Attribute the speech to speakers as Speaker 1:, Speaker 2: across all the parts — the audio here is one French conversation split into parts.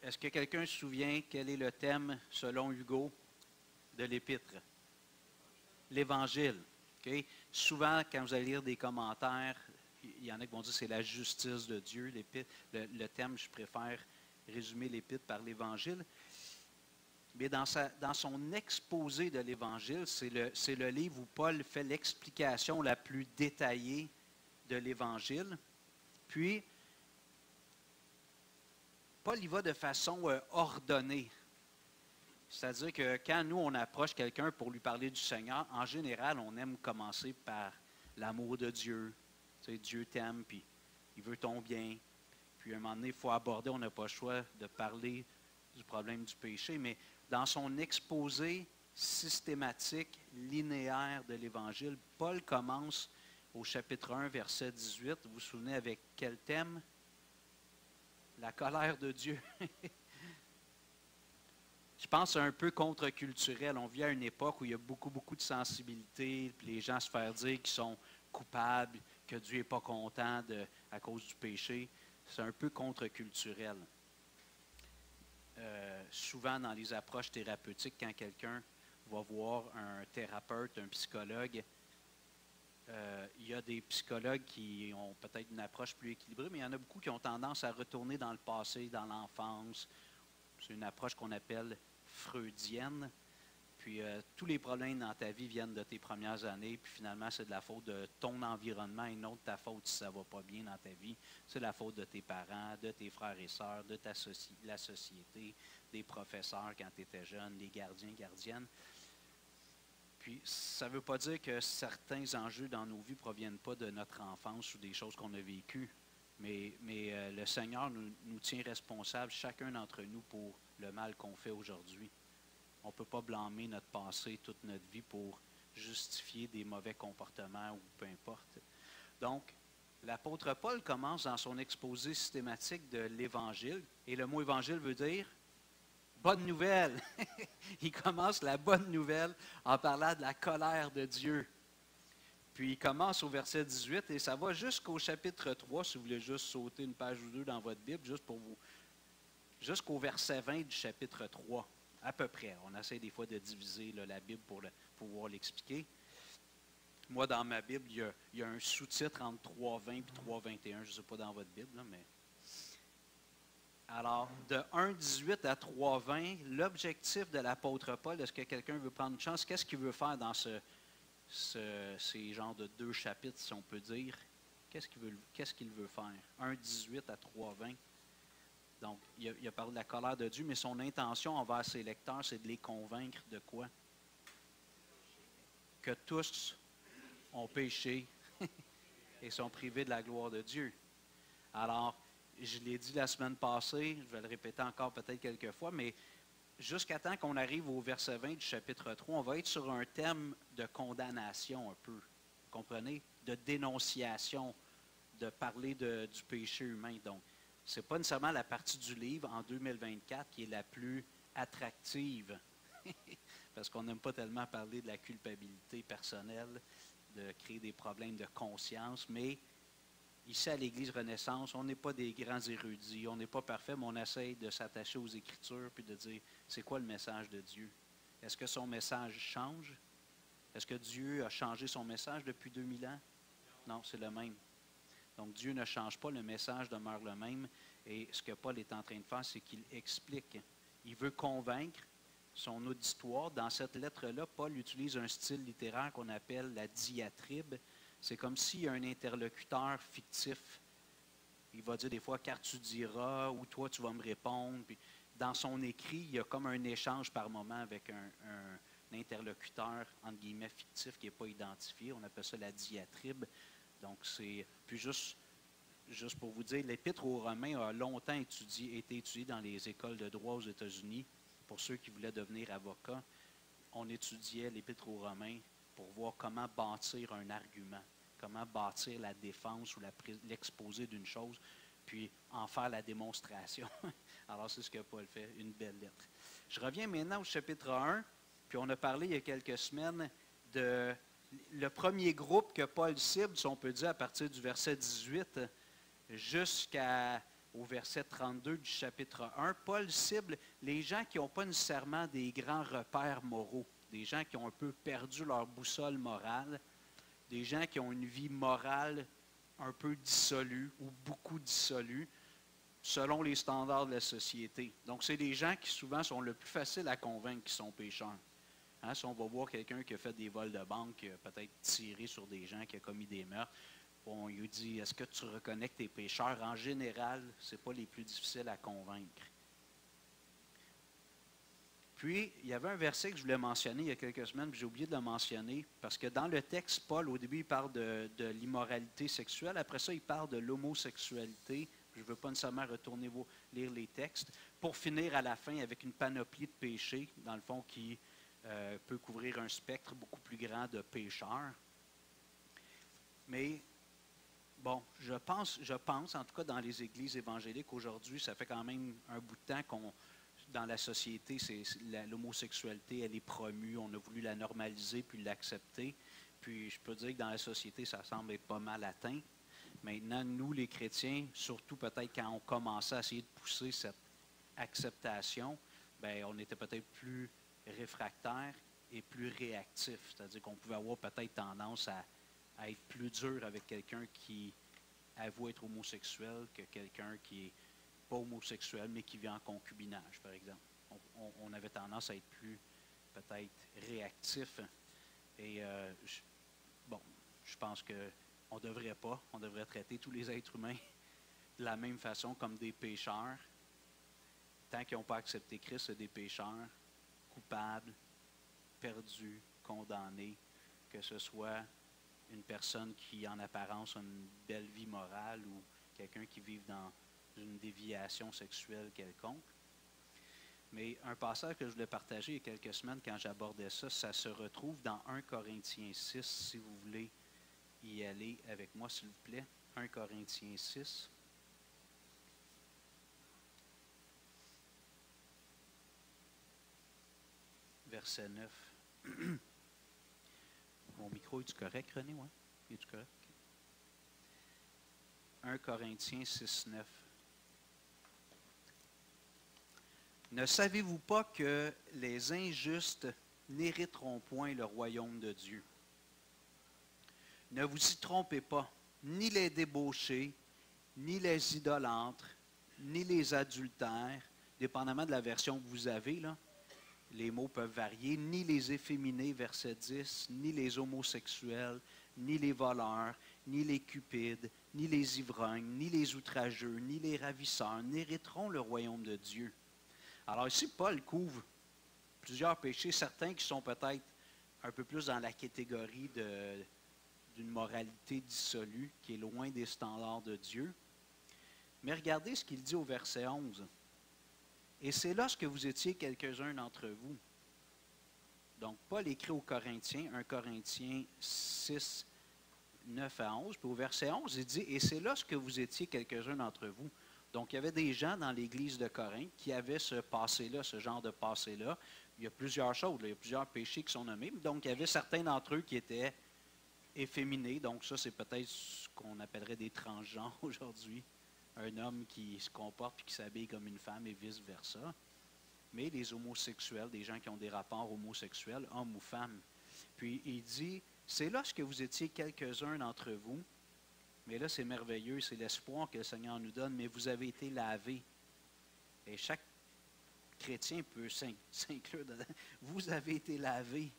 Speaker 1: Est-ce que quelqu'un se souvient quel est le thème, selon Hugo, de l'Épître? L'Évangile. Okay? Souvent, quand vous allez lire des commentaires, il y en a qui vont dire que c'est la justice de Dieu. Le thème, je préfère résumer l'Épître par l'Évangile. Mais dans son exposé de l'Évangile, c'est le livre où Paul fait l'explication la plus détaillée de l'Évangile. Puis, Paul y va de façon ordonnée. C'est-à-dire que quand nous, on approche quelqu'un pour lui parler du Seigneur, en général, on aime commencer par l'amour de Dieu. Tu sais, Dieu t'aime, puis il veut ton bien. Puis à un moment donné, il faut aborder, on n'a pas le choix de parler du problème du péché. Mais dans son exposé systématique, linéaire de l'Évangile, Paul commence au chapitre 1, verset 18. Vous vous souvenez avec quel thème? La colère de Dieu. Je pense que c'est un peu contre-culturel. On vit à une époque où il y a beaucoup, beaucoup de sensibilité, puis les gens se font dire qu'ils sont coupables, que Dieu n'est pas content à cause du péché. C'est un peu contre-culturel. Souvent, dans les approches thérapeutiques, quand quelqu'un va voir un thérapeute, un psychologue, il y a des psychologues qui ont peut-être une approche plus équilibrée, mais il y en a beaucoup qui ont tendance à retourner dans le passé, dans l'enfance. C'est une approche qu'on appelle freudienne. Puis tous les problèmes dans ta vie viennent de tes premières années, puis finalement, c'est de la faute de ton environnement et non de ta faute si ça ne va pas bien dans ta vie. C'est la faute de tes parents, de tes frères et sœurs, de la société, des professeurs quand tu étais jeune, des gardiens, gardiennes. Puis, ça ne veut pas dire que certains enjeux dans nos vies ne proviennent pas de notre enfance ou des choses qu'on a vécues. Mais le Seigneur nous tient responsables, chacun d'entre nous, pour le mal qu'on fait aujourd'hui. On ne peut pas blâmer notre passé toute notre vie pour justifier des mauvais comportements ou peu importe. Donc, l'apôtre Paul commence dans son exposé systématique de l'Évangile. Et le mot Évangile veut dire bonne nouvelle. Il commence la bonne nouvelle en parlant de la colère de Dieu. Puis il commence au verset 18 et ça va jusqu'au chapitre 3, si vous voulez juste sauter une page ou deux dans votre Bible, juste pour vous, jusqu'au verset 20 du chapitre 3, à peu près. On essaie des fois de diviser là, la Bible pour pouvoir l'expliquer. Moi, dans ma Bible, il y a un sous-titre entre 3.20 et 3.21. Je ne sais pas dans votre Bible, là, mais... Alors, de 1.18 à 3.20, l'objectif de l'apôtre Paul, est-ce que quelqu'un veut prendre une chance? Qu'est-ce qu'il veut faire dans ces genres de deux chapitres, si on peut dire? Qu'est-ce qu'il veut faire? 1.18 à 3.20. Donc, il a parlé de la colère de Dieu, mais son intention envers ses lecteurs, c'est de les convaincre de quoi? Que tous ont péché et sont privés de la gloire de Dieu. Alors, je l'ai dit la semaine passée, je vais le répéter encore peut-être quelques fois, mais jusqu'à temps qu'on arrive au verset 20 du chapitre 3, on va être sur un thème de condamnation un peu, vous comprenez? De dénonciation, de parler du péché humain. Donc, ce n'est pas nécessairement la partie du livre en 2024 qui est la plus attractive, parce qu'on n'aime pas tellement parler de la culpabilité personnelle, de créer des problèmes de conscience, mais ici, à l'Église Renaissance, on n'est pas des grands érudits, on n'est pas parfait, mais on essaye de s'attacher aux Écritures puis de dire, c'est quoi le message de Dieu? Est-ce que son message change? Est-ce que Dieu a changé son message depuis 2000 ans? Non, c'est le même. Donc, Dieu ne change pas, le message demeure le même. Et ce que Paul est en train de faire, c'est qu'il explique. Il veut convaincre son auditoire. Dans cette lettre-là, Paul utilise un style littéraire qu'on appelle la diatribe. C'est comme s'il y a un interlocuteur fictif. Il va dire des fois « car tu diras » ou « toi tu vas me répondre ». Puis dans son écrit, il y a comme un échange par moment avec un interlocuteur, entre guillemets, fictif qui n'est pas identifié. On appelle ça la diatribe. Donc c'est... Puis juste pour vous dire, l'Épître aux Romains a longtemps été étudié dans les écoles de droit aux États-Unis. Pour ceux qui voulaient devenir avocats, on étudiait l'Épître aux Romains pour voir comment bâtir un argument, comment bâtir la défense ou l'exposé d'une chose, puis en faire la démonstration. Alors, c'est ce que Paul fait, une belle lettre. Je reviens maintenant au chapitre 1, puis on a parlé il y a quelques semaines de le premier groupe que Paul cible, si on peut dire, à partir du verset 18 jusqu'à au verset 32 du chapitre 1, Paul cible les gens qui n'ont pas nécessairement des grands repères moraux, des gens qui ont un peu perdu leur boussole morale, des gens qui ont une vie morale un peu dissolue ou beaucoup dissolue, selon les standards de la société. Donc, c'est des gens qui souvent sont le plus faciles à convaincre qu'ils sont pécheurs. Hein, si on va voir quelqu'un qui a fait des vols de banque, qui a peut-être tiré sur des gens, qui a commis des meurtres, on lui dit, est-ce que tu reconnais que tu es pécheur? En général, ce n'est pas les plus difficiles à convaincre. Puis, il y avait un verset que je voulais mentionner il y a quelques semaines, puis j'ai oublié de le mentionner, parce que dans le texte, Paul, au début, il parle de l'immoralité sexuelle. Après ça, il parle de l'homosexualité. Je ne veux pas nécessairement retourner lire les textes. Pour finir à la fin avec une panoplie de péchés, dans le fond, qui peut couvrir un spectre beaucoup plus grand de pécheurs. Mais, bon, je pense, en tout cas dans les églises évangéliques aujourd'hui, ça fait quand même un bout de temps qu'on, dans la société, l'homosexualité, elle est promue. On a voulu la normaliser puis l'accepter. Puis, je peux dire que dans la société, ça semble être pas mal atteint. Maintenant, nous, les chrétiens, surtout peut-être quand on commençait à essayer de pousser cette acceptation, bien, on était peut-être plus réfractaires et plus réactifs. C'est-à-dire qu'on pouvait avoir peut-être tendance à être plus dur avec quelqu'un qui avoue être homosexuel que quelqu'un qui n'est pas homosexuel, mais qui vit en concubinage, par exemple. On avait tendance à être plus, peut-être, réactif. Et, je pense qu'on ne devrait pas. On devrait traiter tous les êtres humains de la même façon, comme des pécheurs. Tant qu'ils n'ont pas accepté Christ, c'est des pécheurs, coupables, perdus, condamnés, que ce soit une personne qui, en apparence, a une belle vie morale ou quelqu'un qui vit dans une déviation sexuelle quelconque. Mais un passage que je voulais partager il y a quelques semaines quand j'abordais ça, ça se retrouve dans 1 Corinthiens 6, si vous voulez y aller avec moi, s'il vous plaît. 1 Corinthiens 6. Verset 9. Mon micro, est-tu correct, René? Ouais? Es-tu correct? 1 Corinthiens 6, 9. Ne savez-vous pas que les injustes n'hériteront point le royaume de Dieu? Ne vous y trompez pas, ni les débauchés, ni les idolâtres, ni les adultères, dépendamment de la version que vous avez, là, les mots peuvent varier, ni les efféminés, verset 10, ni les homosexuels, ni les voleurs, ni les cupides, ni les ivrognes, ni les outrageux, ni les ravisseurs n'hériteront le royaume de Dieu. Alors ici, Paul couvre plusieurs péchés, certains qui sont peut-être un peu plus dans la catégorie d'une moralité dissolue, qui est loin des standards de Dieu. Mais regardez ce qu'il dit au verset 11. Et c'est lorsque vous étiez quelques-uns d'entre vous. Donc, Paul écrit aux Corinthiens, 1 Corinthiens 6, 9 à 11. Puis au verset 11, il dit, et c'est lorsque vous étiez quelques-uns d'entre vous. Donc, il y avait des gens dans l'église de Corinthe qui avaient ce passé-là, ce genre de passé-là. Il y a plusieurs choses, là, il y a plusieurs péchés qui sont nommés. Donc, il y avait certains d'entre eux qui étaient efféminés. Donc, ça, c'est peut-être ce qu'on appellerait des transgenres aujourd'hui. Un homme qui se comporte et qui s'habille comme une femme et vice-versa. Mais les homosexuels, des gens qui ont des rapports homosexuels, hommes ou femmes. Puis il dit, c'est lorsque vous étiez quelques-uns d'entre vous, mais là c'est merveilleux, c'est l'espoir que le Seigneur nous donne, mais vous avez été lavés. Et chaque chrétien peut s'inclure dedans. Vous avez été lavés,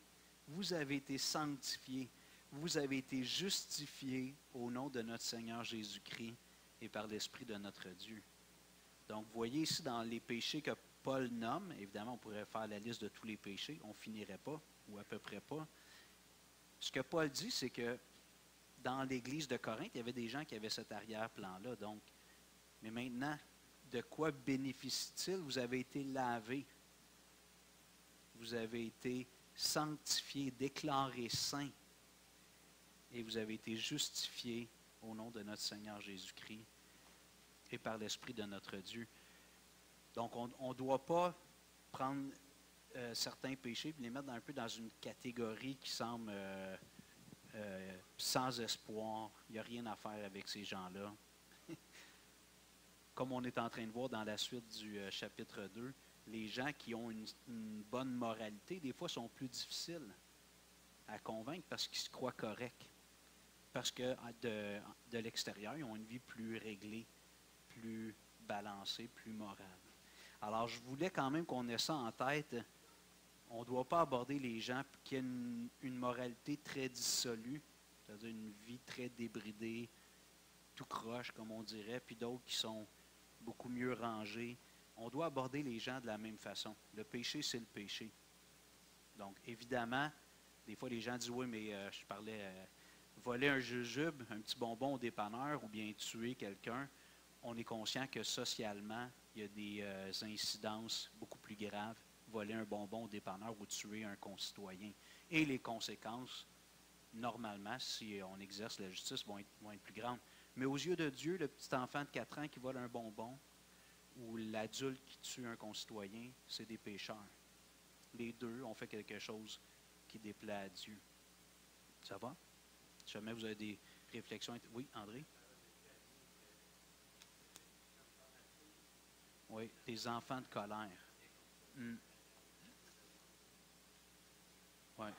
Speaker 1: vous avez été sanctifiés, vous avez été justifiés au nom de notre Seigneur Jésus-Christ et par l'Esprit de notre Dieu. Donc, vous voyez ici dans les péchés que Paul nomme, évidemment, on pourrait faire la liste de tous les péchés, on ne finirait pas, ou à peu près pas. Ce que Paul dit, c'est que dans l'église de Corinthe, il y avait des gens qui avaient cet arrière-plan-là. Donc, mais maintenant, de quoi bénéficie-t-il? Vous avez été lavés. Vous avez été sanctifiés, déclarés saints. Et vous avez été justifiés au nom de notre Seigneur Jésus-Christ et par l'Esprit de notre Dieu. Donc, on ne doit pas prendre certains péchés et les mettre un peu dans une catégorie qui semble sans espoir. Il n'y a rien à faire avec ces gens-là. comme on est en train de voir dans la suite du chapitre 2, les gens qui ont une bonne moralité, des fois, sont plus difficiles à convaincre parce qu'ils se croient corrects. Parce que de l'extérieur, ils ont une vie plus réglée, plus balancée, plus morale. Alors, je voulais quand même qu'on ait ça en tête. On ne doit pas aborder les gens qui ont une moralité très dissolue, c'est-à-dire une vie très débridée, tout croche, comme on dirait, puis d'autres qui sont beaucoup mieux rangés. On doit aborder les gens de la même façon. Le péché, c'est le péché. Donc, évidemment, des fois, les gens disent, oui, mais je parlais, voler un jujube, un petit bonbon au dépanneur ou bien tuer quelqu'un, on est conscient que socialement, il y a des incidences beaucoup plus graves. Voler un bonbon au dépanneur ou tuer un concitoyen. Et les conséquences, normalement, si on exerce la justice, vont être plus grandes. Mais aux yeux de Dieu, le petit enfant de 4 ans qui vole un bonbon ou l'adulte qui tue un concitoyen, c'est des pécheurs. Les deux ont fait quelque chose qui déplaît à Dieu. Ça va? Si jamais vous avez des réflexions. Oui, André? Oui, des enfants de colère. Oui.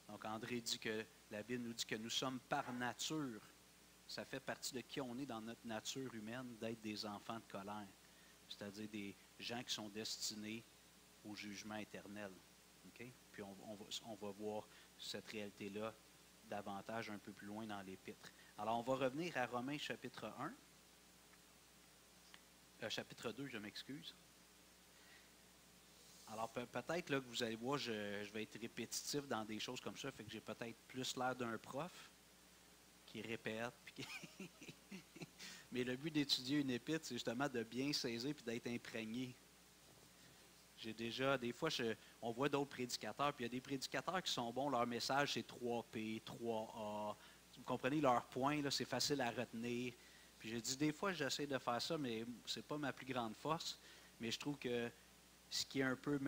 Speaker 1: Donc, André dit que la Bible nous dit que nous sommes par nature. Ça fait partie de qui on est dans notre nature humaine d'être des enfants de colère. C'est-à-dire des gens qui sont destinés au jugement éternel. Okay? Puis on va voir cette réalité-là davantage un peu plus loin dans l'Épître. Alors, on va revenir à Romains chapitre 1. Chapitre 2, je m'excuse. Alors, peut-être là, que vous allez voir, je vais être répétitif dans des choses comme ça, fait que j'ai peut-être plus l'air d'un prof qui répète. Mais le but d'étudier une épître, c'est justement de bien saisir et d'être imprégné. J'ai déjà, des fois, on voit d'autres prédicateurs, puis il y a des prédicateurs qui sont bons, leur message, c'est 3P, 3A. Vous comprenez, leur point, là, c'est facile à retenir. Puis j'ai dit, des fois, j'essaie de faire ça, mais c'est pas ma plus grande force. Mais je trouve que ce qui est un peu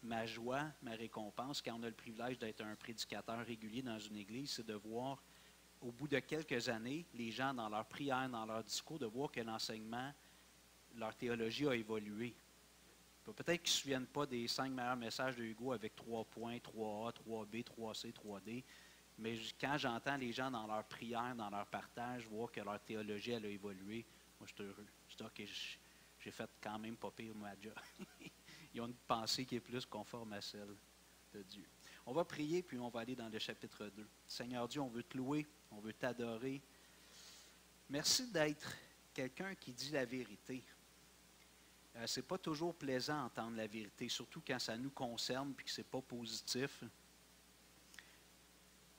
Speaker 1: ma joie, ma récompense, quand on a le privilège d'être un prédicateur régulier dans une église, c'est de voir, au bout de quelques années, les gens dans leur prière, dans leur discours, de voir que l'enseignement, leur théologie a évolué. Peut-être qu'ils ne se souviennent pas des 5 meilleurs messages de Hugo avec 3 points, 3A, 3B, 3C, 3D. Mais quand j'entends les gens dans leur prière, dans leur partage, voir que leur théologie elle a évolué, moi je suis heureux. Je dis, OK, j'ai fait quand même pas pire ma job. Ils ont une pensée qui est plus conforme à celle de Dieu. On va prier, puis on va aller dans le chapitre 2. Seigneur Dieu, on veut te louer, on veut t'adorer. Merci d'être quelqu'un qui dit la vérité. Ce n'est pas toujours plaisant d'entendre la vérité, surtout quand ça nous concerne et que ce n'est pas positif.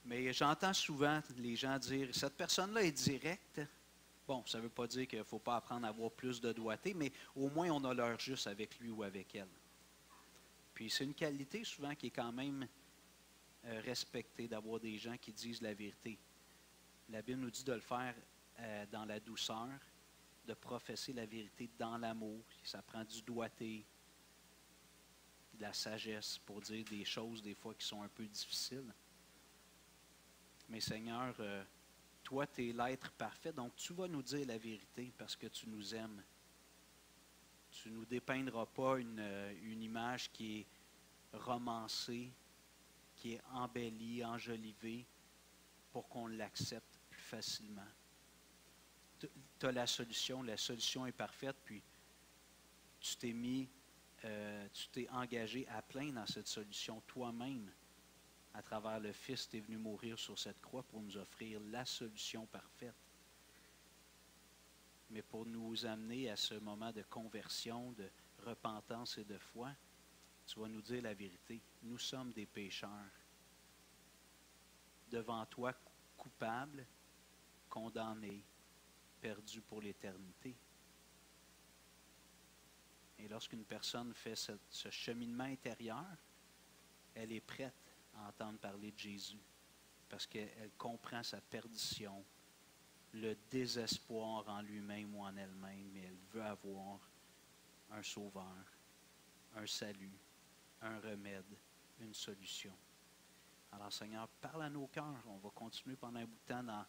Speaker 1: Mais j'entends souvent les gens dire « cette personne-là est directe ». Bon, ça ne veut pas dire qu'il ne faut pas apprendre à avoir plus de doigté, mais au moins on a l'heure juste avec lui ou avec elle. Puis c'est une qualité souvent qui est quand même respectée, d'avoir des gens qui disent la vérité. La Bible nous dit de le faire dans la douceur, de professer la vérité dans l'amour. Ça prend du doigté, de la sagesse pour dire des choses des fois qui sont un peu difficiles. Mais Seigneur, toi, tu es l'être parfait, donc tu vas nous dire la vérité parce que tu nous aimes. Tu ne nous dépeindras pas une image qui est romancée, qui est embellie, enjolivée, pour qu'on l'accepte plus facilement. Tu as la solution est parfaite, puis tu t'es engagé à plein dans cette solution toi-même. À travers le Fils, tu es venu mourir sur cette croix pour nous offrir la solution parfaite. Mais pour nous amener à ce moment de conversion, de repentance et de foi, tu vas nous dire la vérité. Nous sommes des pécheurs. Devant toi, coupables, condamnés, perdus pour l'éternité. Et lorsqu'une personne fait ce cheminement intérieur, elle est prête à entendre parler de Jésus parce qu'elle comprend sa perdition, le désespoir en lui-même ou en elle-même, mais elle veut avoir un sauveur, un salut, un remède, une solution. Alors Seigneur, parle à nos cœurs. On va continuer pendant un bout de temps dans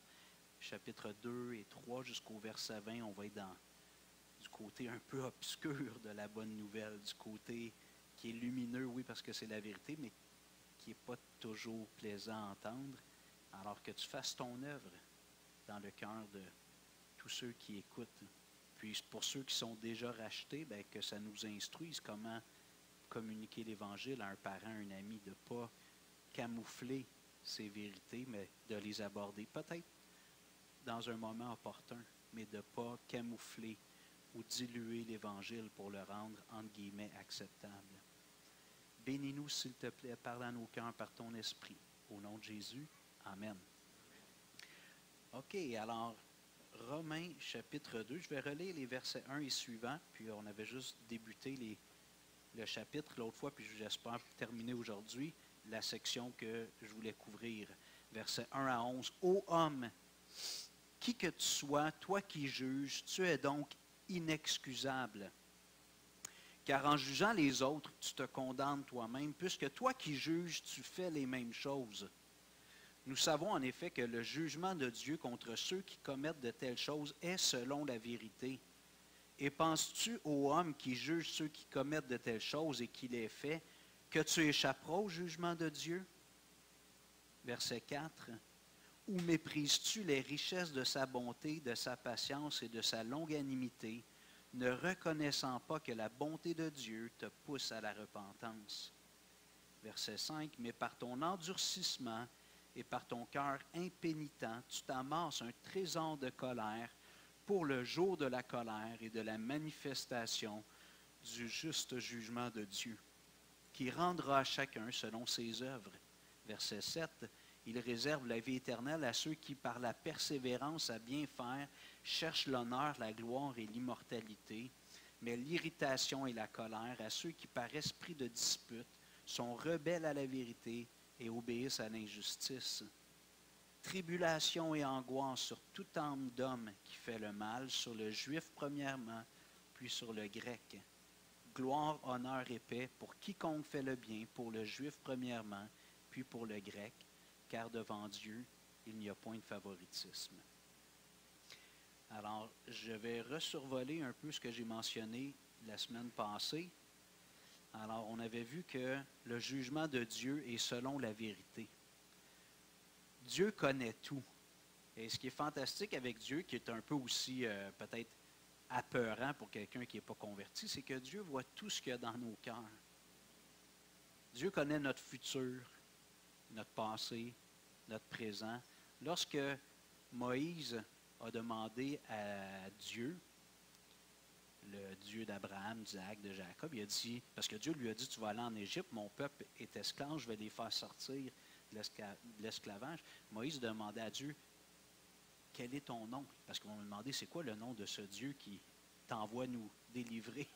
Speaker 1: chapitre 2 et 3 jusqu'au verset 20. On va être dans côté un peu obscur de la bonne nouvelle, du côté qui est lumineux, oui, parce que c'est la vérité, mais qui n'est pas toujours plaisant à entendre, alors que tu fasses ton œuvre dans le cœur de tous ceux qui écoutent. Puis pour ceux qui sont déjà rachetés, bien, que ça nous instruise comment communiquer l'Évangile à un parent, un ami, de ne pas camoufler ces vérités, mais de les aborder peut-être dans un moment opportun, mais de ne pas camoufler ou diluer l'Évangile pour le rendre, entre guillemets, acceptable. Bénis-nous, s'il te plaît, parle à nos cœurs par ton esprit. Au nom de Jésus, Amen. OK, alors, Romains chapitre 2, je vais relire les versets 1 et suivants, puis on avait juste débuté le chapitre l'autre fois, puis j'espère terminer aujourd'hui la section que je voulais couvrir. Versets 1 à 11. Ô homme, qui que tu sois, toi qui juges, tu es donc inexcusable. Car en jugeant les autres, tu te condamnes toi-même, puisque toi qui juges, tu fais les mêmes choses. Nous savons en effet que le jugement de Dieu contre ceux qui commettent de telles choses est selon la vérité. Et penses-tu, ô homme qui juge ceux qui commettent de telles choses et qui les fait, que tu échapperas au jugement de Dieu? Verset 4. Ou méprises-tu les richesses de sa bonté, de sa patience et de sa longanimité, ne reconnaissant pas que la bonté de Dieu te pousse à la repentance? Verset 5. Mais par ton endurcissement et par ton cœur impénitent, tu t'amasses un trésor de colère pour le jour de la colère et de la manifestation du juste jugement de Dieu, qui rendra à chacun selon ses œuvres. Verset 7. Il réserve la vie éternelle à ceux qui, par la persévérance à bien faire, cherchent l'honneur, la gloire et l'immortalité, mais l'irritation et la colère à ceux qui, par esprit de dispute, sont rebelles à la vérité et obéissent à l'injustice. Tribulation et angoisse sur toute âme d'homme qui fait le mal, sur le juif premièrement, puis sur le grec. Gloire, honneur et paix pour quiconque fait le bien, pour le juif premièrement, puis pour le grec, car devant Dieu, il n'y a point de favoritisme. Alors, je vais resurvoler un peu ce que j'ai mentionné la semaine passée. Alors, on avait vu que le jugement de Dieu est selon la vérité. Dieu connaît tout. Et ce qui est fantastique avec Dieu, qui est un peu aussi peut-être apeurant pour quelqu'un qui n'est pas converti, c'est que Dieu voit tout ce qu'il y a dans nos cœurs. Dieu connaît notre futur, notre passé, notre présent. Lorsque Moïse a demandé à Dieu, le Dieu d'Abraham, d'Isaac, de Jacob, il a dit, parce que Dieu lui a dit, tu vas aller en Égypte, mon peuple est esclave, je vais les faire sortir de l'esclavage. Moïse demandait à Dieu, quel est ton nom? Parce qu'on lui demandait, c'est quoi le nom de ce Dieu qui t'envoie nous délivrer?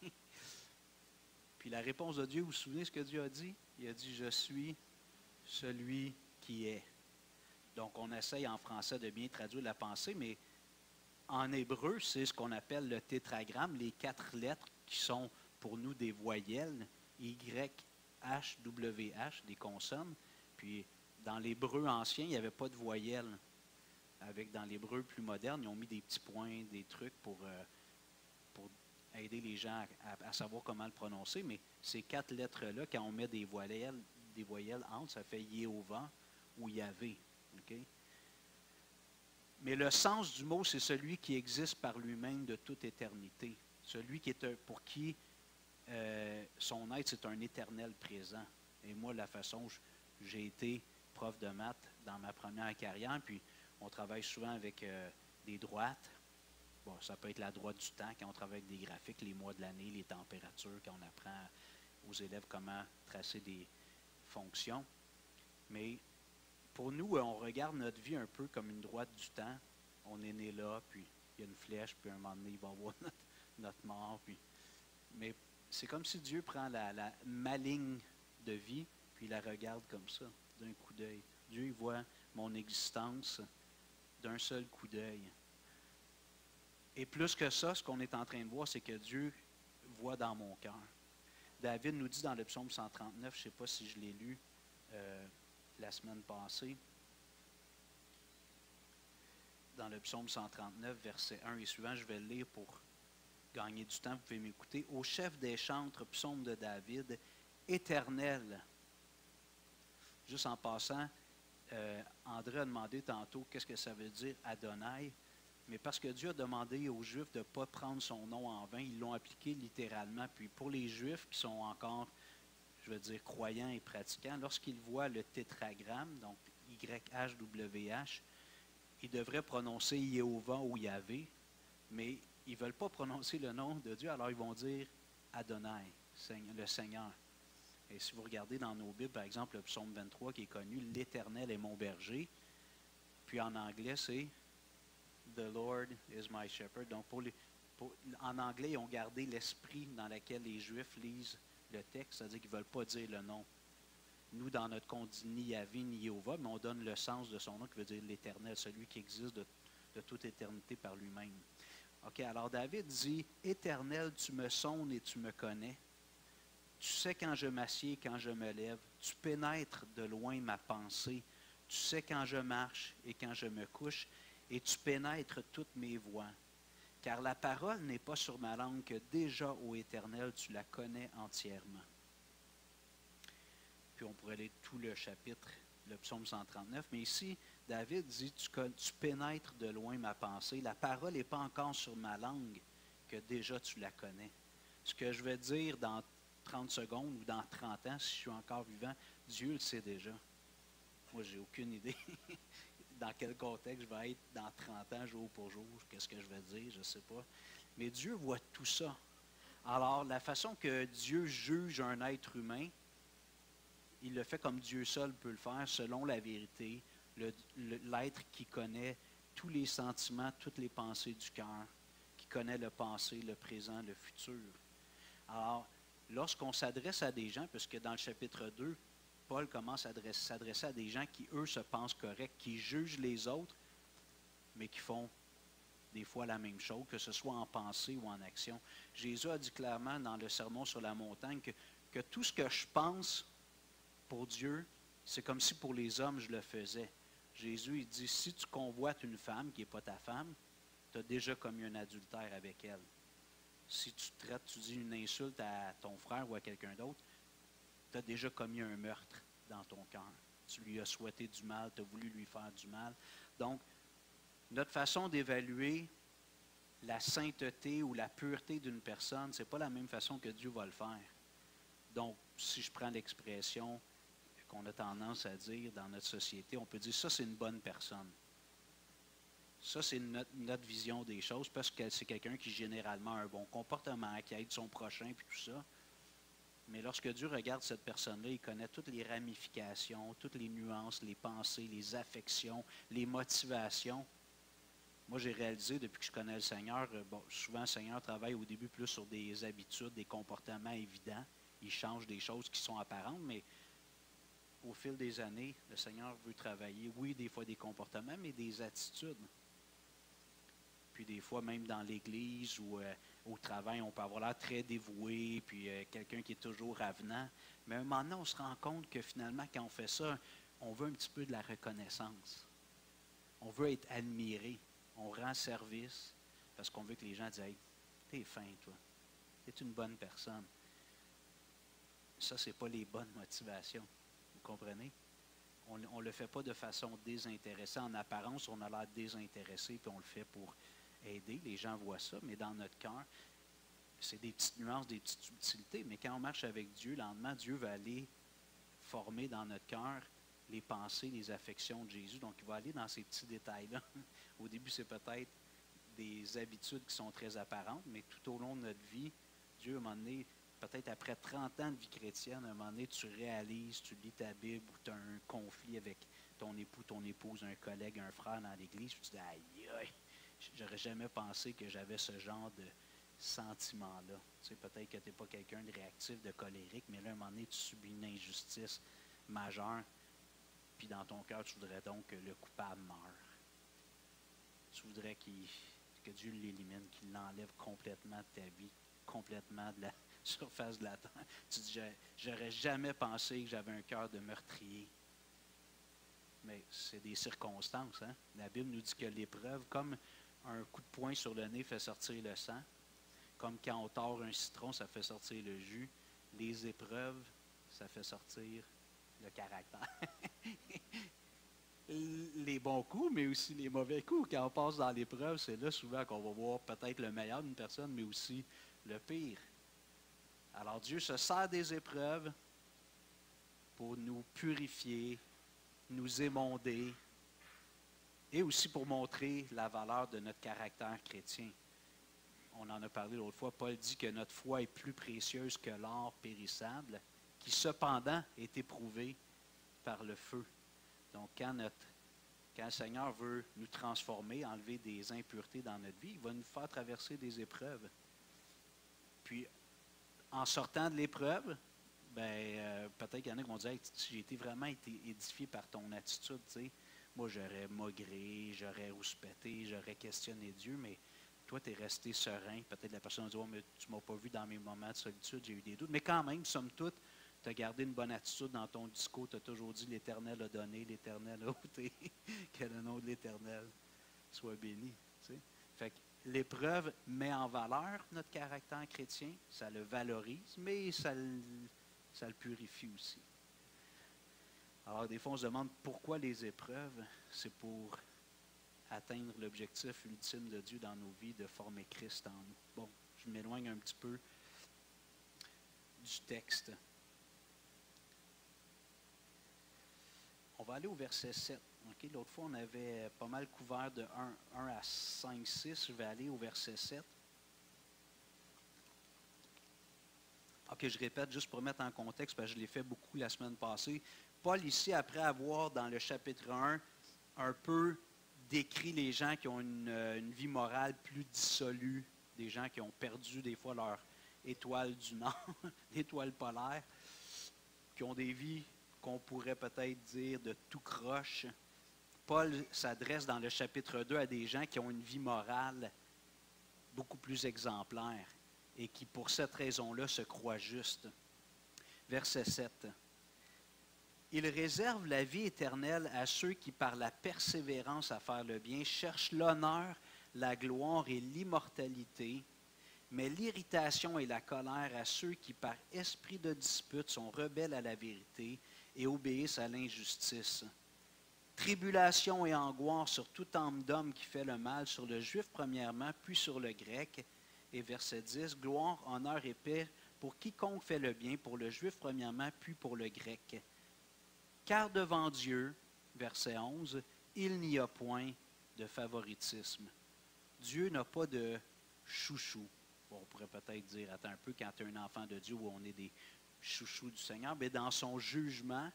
Speaker 1: Puis la réponse de Dieu, vous vous souvenez ce que Dieu a dit? Il a dit, je suis celui qui est. Donc on essaye en français de bien traduire la pensée, mais en hébreu, c'est ce qu'on appelle le tétragramme, les 4 lettres qui sont pour nous des voyelles, Y, H, W, H, des consonnes. Puis dans l'hébreu ancien, il n'y avait pas de voyelles. Dans l'hébreu plus moderne, ils ont mis des petits points, des trucs pour aider les gens à savoir comment le prononcer. Mais ces 4 lettres-là, quand on met des voyelles entre, ça fait Yehovah ou Yahvé. Okay? Mais le sens du mot, c'est celui qui existe par lui-même de toute éternité. Celui qui est pour qui son être, c'est un éternel présent. Et moi, la façon dont j'ai été prof de maths dans ma première carrière, puis on travaille souvent avec des droites. Bon, ça peut être la droite du temps, quand on travaille avec des graphiques, les mois de l'année, les températures, quand on apprend aux élèves comment tracer des fonctions. Mais pour nous, on regarde notre vie un peu comme une droite du temps. On est né là, puis il y a une flèche, puis à un moment donné, il va y avoir notre mort. Mais c'est comme si Dieu prend ma ligne de vie, puis il la regarde comme ça, d'un coup d'œil. Dieu, il voit mon existence d'un seul coup d'œil. Et plus que ça, ce qu'on est en train de voir, c'est que Dieu voit dans mon cœur. David nous dit dans le psaume 139, je ne sais pas si je l'ai lu la semaine passée, dans le psaume 139, verset 1 et suivant, je vais le lire pour gagner du temps, vous pouvez m'écouter. Au chef des chantres, psaume de David, éternel. Juste en passant, André a demandé tantôt qu'est-ce que ça veut dire Adonai. Mais parce que Dieu a demandé aux Juifs de ne pas prendre son nom en vain, ils l'ont appliqué littéralement. Puis pour les Juifs qui sont encore, je veux dire, croyants et pratiquants, lorsqu'ils voient le tétragramme, donc YHWH, ils devraient prononcer Jéhovah ou Yahvé, mais ils ne veulent pas prononcer le nom de Dieu, alors ils vont dire Adonai, le Seigneur. Et si vous regardez dans nos Bibles, par exemple, le psaume 23 qui est connu, l'Éternel est mon berger, puis en anglais, c'est The Lord is my shepherd. Donc, en anglais, ils ont gardé l'esprit dans lequel les Juifs lisent le texte, c'est-à-dire qu'ils ne veulent pas dire le nom. Nous, dans notre compte, on dit ni Yahvé ni Jéhovah, mais on donne le sens de son nom qui veut dire l'Éternel, celui qui existe de toute éternité par lui-même. OK, alors David dit, Éternel, tu me sondes et tu me connais. Tu sais quand je m'assieds, quand je me lève. Tu pénètres de loin ma pensée. Tu sais quand je marche et quand je me couche. Et tu pénètres toutes mes voies. Car la parole n'est pas sur ma langue que déjà, ô Éternel, tu la connais entièrement. Puis on pourrait lire tout le chapitre, le psaume 139. Mais ici, David dit, tu pénètres de loin ma pensée. La parole n'est pas encore sur ma langue que déjà tu la connais. Ce que je vais dire dans 30 secondes ou dans 30 ans, si je suis encore vivant, Dieu le sait déjà. Moi, je n'ai aucune idée dans quel contexte je vais être dans 30 ans, jour pour jour. Qu'est-ce que je vais dire, je ne sais pas. Mais Dieu voit tout ça. Alors, la façon que Dieu juge un être humain, il le fait comme Dieu seul peut le faire, selon la vérité, l'être qui connaît tous les sentiments, toutes les pensées du cœur, qui connaît le passé, le présent, le futur. Alors, lorsqu'on s'adresse à des gens, puisque dans le chapitre 2, Paul commence à s'adresser à des gens qui, eux, se pensent corrects, qui jugent les autres, mais qui font des fois la même chose, que ce soit en pensée ou en action. Jésus a dit clairement dans le Sermon sur la montagne que tout ce que je pense pour Dieu, c'est comme si pour les hommes, je le faisais. Jésus, il dit, si tu convoites une femme qui n'est pas ta femme, tu as déjà commis un adultère avec elle. Si tu dis une insulte à ton frère ou à quelqu'un d'autre, tu as déjà commis un meurtre dans ton cœur. Tu lui as souhaité du mal, tu as voulu lui faire du mal. Donc, notre façon d'évaluer la sainteté ou la pureté d'une personne, ce n'est pas la même façon que Dieu va le faire. Donc, si je prends l'expression qu'on a tendance à dire dans notre société, on peut dire ça, c'est une bonne personne. Ça, c'est notre vision des choses, parce que c'est quelqu'un qui généralement a un bon comportement, qui aide son prochain, puis tout ça. Mais lorsque Dieu regarde cette personne-là, il connaît toutes les ramifications, toutes les nuances, les pensées, les affections, les motivations. Moi, j'ai réalisé, depuis que je connais le Seigneur, souvent le Seigneur travaille au début plus sur des habitudes, des comportements évidents. Il change des choses qui sont apparentes, mais au fil des années, le Seigneur veut travailler, oui, des fois des comportements, mais des attitudes. Puis des fois, même dans l'Église ou au travail, on peut avoir l'air très dévoué, puis quelqu'un qui est toujours avenant. Mais à un moment donné, on se rend compte que finalement, quand on fait ça, on veut un petit peu de la reconnaissance. On veut être admiré. On rend service parce qu'on veut que les gens disent « Hey, t'es fin, toi. T'es une bonne personne. » Ça, ce n'est pas les bonnes motivations. Vous comprenez? On ne le fait pas de façon désintéressée. En apparence, on a l'air désintéressé, puis on le fait pour aider. Les gens voient ça, mais dans notre cœur, c'est des petites nuances, des petites subtilités. Mais quand on marche avec Dieu, lentement, Dieu va aller former dans notre cœur les pensées, les affections de Jésus. Donc, il va aller dans ces petits détails-là. Au début, c'est peut-être des habitudes qui sont très apparentes, mais tout au long de notre vie, Dieu, à un moment donné, peut-être après 30 ans de vie chrétienne, à un moment donné, tu réalises, tu lis ta Bible ou tu as un conflit avec ton époux, ton épouse, un collègue, un frère dans l'Église, puis tu dis « Aïe, aïe, j'aurais jamais pensé que j'avais ce genre de sentiment-là. » Tu sais, peut-être que tu n'es pas quelqu'un de réactif, de colérique, mais là, à un moment donné, tu subis une injustice majeure, puis dans ton cœur, tu voudrais donc que le coupable meure. Tu voudrais que Dieu l'élimine, qu'il l'enlève complètement de ta vie, complètement de la surface de la terre. Tu dis, j'aurais jamais pensé que j'avais un cœur de meurtrier. Mais c'est des circonstances. Hein? La Bible nous dit que l'épreuve, comme un coup de poing sur le nez fait sortir le sang, Comme quand on tord un citron, ça fait sortir le jus. Les épreuves, ça fait sortir le caractère. Les bons coups, mais aussi les mauvais coups. Quand on passe dans l'épreuve, c'est là souvent qu'on va voir peut-être le meilleur d'une personne, mais aussi le pire. Alors Dieu se sert des épreuves pour nous purifier, nous émonder, et aussi pour montrer la valeur de notre caractère chrétien. On en a parlé l'autre fois, Paul dit que notre foi est plus précieuse que l'or périssable, qui cependant est éprouvé par le feu. Donc quand le Seigneur veut nous transformer, enlever des impuretés dans notre vie, il va nous faire traverser des épreuves. Puis, en sortant de l'épreuve, peut-être qu'il y en a qui vont dire hey, j'ai vraiment été édifié par ton attitude. T'sais. Moi, j'aurais maugré, j'aurais rouspété, j'aurais questionné Dieu, mais toi, tu es resté serein. Peut-être la personne va dire oh, mais tu ne m'as pas vu dans mes moments de solitude, j'ai eu des doutes. Mais quand même, somme toute, tu as gardé une bonne attitude dans ton discours. Tu as toujours dit l'Éternel a donné, l'Éternel a ôté. Que le nom de l'Éternel soit béni. T'sais. Fait que l'épreuve met en valeur notre caractère chrétien, ça le valorise, mais ça le purifie aussi. Alors, des fois, on se demande pourquoi les épreuves, c'est pour atteindre l'objectif ultime de Dieu dans nos vies, de former Christ en nous. Bon, je m'éloigne un petit peu du texte. On va aller au verset 7. Okay? L'autre fois, on avait pas mal couvert de 1 à 5, 6. Je vais aller au verset 7. OK, je répète juste pour mettre en contexte, parce que je l'ai fait beaucoup la semaine passée. Paul, ici, après avoir, dans le chapitre 1, un peu décrit les gens qui ont une vie morale plus dissolue, des gens qui ont perdu des fois leur étoile du Nord, l'étoile polaire, qui ont des vies qu'on pourrait peut-être dire de tout croche. Paul s'adresse dans le chapitre 2 à des gens qui ont une vie morale beaucoup plus exemplaire et qui, pour cette raison-là, se croient justes. Verset 7. Il réserve la vie éternelle à ceux qui, par la persévérance à faire le bien, cherchent l'honneur, la gloire et l'immortalité, mais l'irritation et la colère à ceux qui, par esprit de dispute, sont rebelles à la vérité et obéissent à l'injustice. Tribulation et angoisse sur toute âme d'homme qui fait le mal, sur le juif premièrement, puis sur le grec. Et verset 10, gloire, honneur et paix pour quiconque fait le bien, pour le juif premièrement, puis pour le grec. Car devant Dieu, verset 11, il n'y a point de favoritisme. Dieu n'a pas de chouchou. Bon, on pourrait peut-être dire, attends un peu, quand tu es un enfant de Dieu, où on est des chouchous du Seigneur, mais dans son jugement,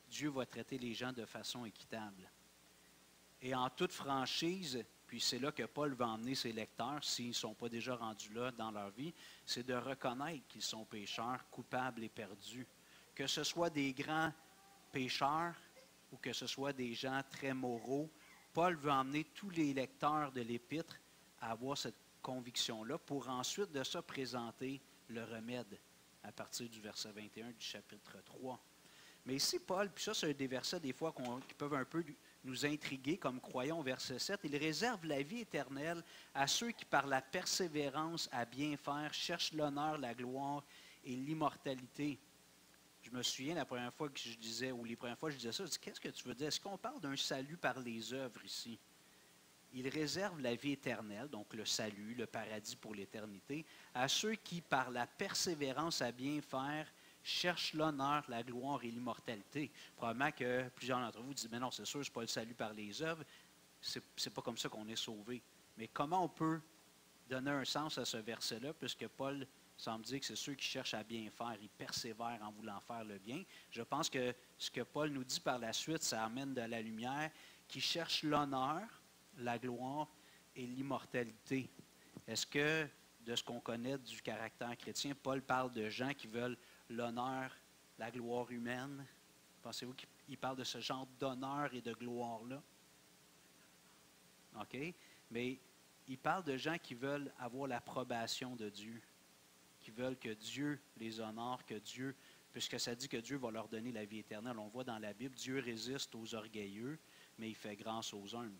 Speaker 1: Dieu va traiter les gens de façon équitable. Et en toute franchise, puis c'est là que Paul va emmener ses lecteurs, s'ils ne sont pas déjà rendus là dans leur vie, c'est de reconnaître qu'ils sont pécheurs, coupables et perdus. Que ce soit des grands pécheurs ou que ce soit des gens très moraux, Paul veut emmener tous les lecteurs de l'Épître à avoir cette conviction-là pour ensuite de ça présenter le remède à partir du verset 21 du chapitre 3. Mais ici, Paul, puis ça c'est des versets des fois qui peuvent un peu nous intriguer comme croyants au verset 7, il réserve la vie éternelle à ceux qui par la persévérance à bien faire cherchent l'honneur, la gloire et l'immortalité. Je me souviens la première fois que je disais, ou les premières fois que je disais ça, je dis, qu'est-ce que tu veux dire? Est-ce qu'on parle d'un salut par les œuvres ici? Il réserve la vie éternelle, donc le salut, le paradis pour l'éternité, à ceux qui, par la persévérance à bien faire, cherchent l'honneur, la gloire et l'immortalité. Probablement que plusieurs d'entre vous disent, mais non, c'est sûr, ce n'est pas le salut par les œuvres, c'est pas comme ça qu'on est sauvé. Mais comment on peut donner un sens à ce verset-là, puisque Paul semble dire que c'est ceux qui cherchent à bien faire, ils persévèrent en voulant faire le bien. Je pense que ce que Paul nous dit par la suite, ça amène de la lumière, qui cherchent l'honneur, la gloire et l'immortalité. Est-ce que, de ce qu'on connaît du caractère chrétien, Paul parle de gens qui veulent l'honneur, la gloire humaine? Pensez-vous qu'il parle de ce genre d'honneur et de gloire-là? OK? Mais il parle de gens qui veulent avoir l'approbation de Dieu, qui veulent que Dieu les honore, que Dieu, puisque ça dit que Dieu va leur donner la vie éternelle. On voit dans la Bible, Dieu résiste aux orgueilleux, mais il fait grâce aux humbles.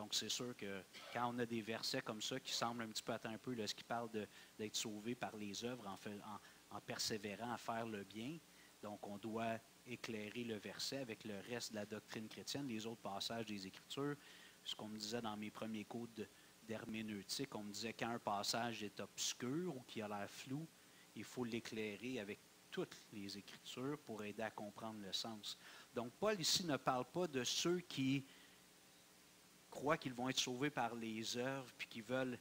Speaker 1: Donc, c'est sûr que quand on a des versets comme ça qui semblent un petit peu attendre un peu, là, ce qui parle d'être sauvé par les œuvres en persévérant à faire le bien, donc on doit éclairer le verset avec le reste de la doctrine chrétienne, les autres passages des Écritures. Ce qu'on me disait dans mes premiers cours d'herméneutique, on me disait quand un passage est obscur ou qui a l'air flou, il faut l'éclairer avec toutes les Écritures pour aider à comprendre le sens. Donc, Paul ici ne parle pas de ceux qui croient qu'ils vont être sauvés par les œuvres, puis qui veulent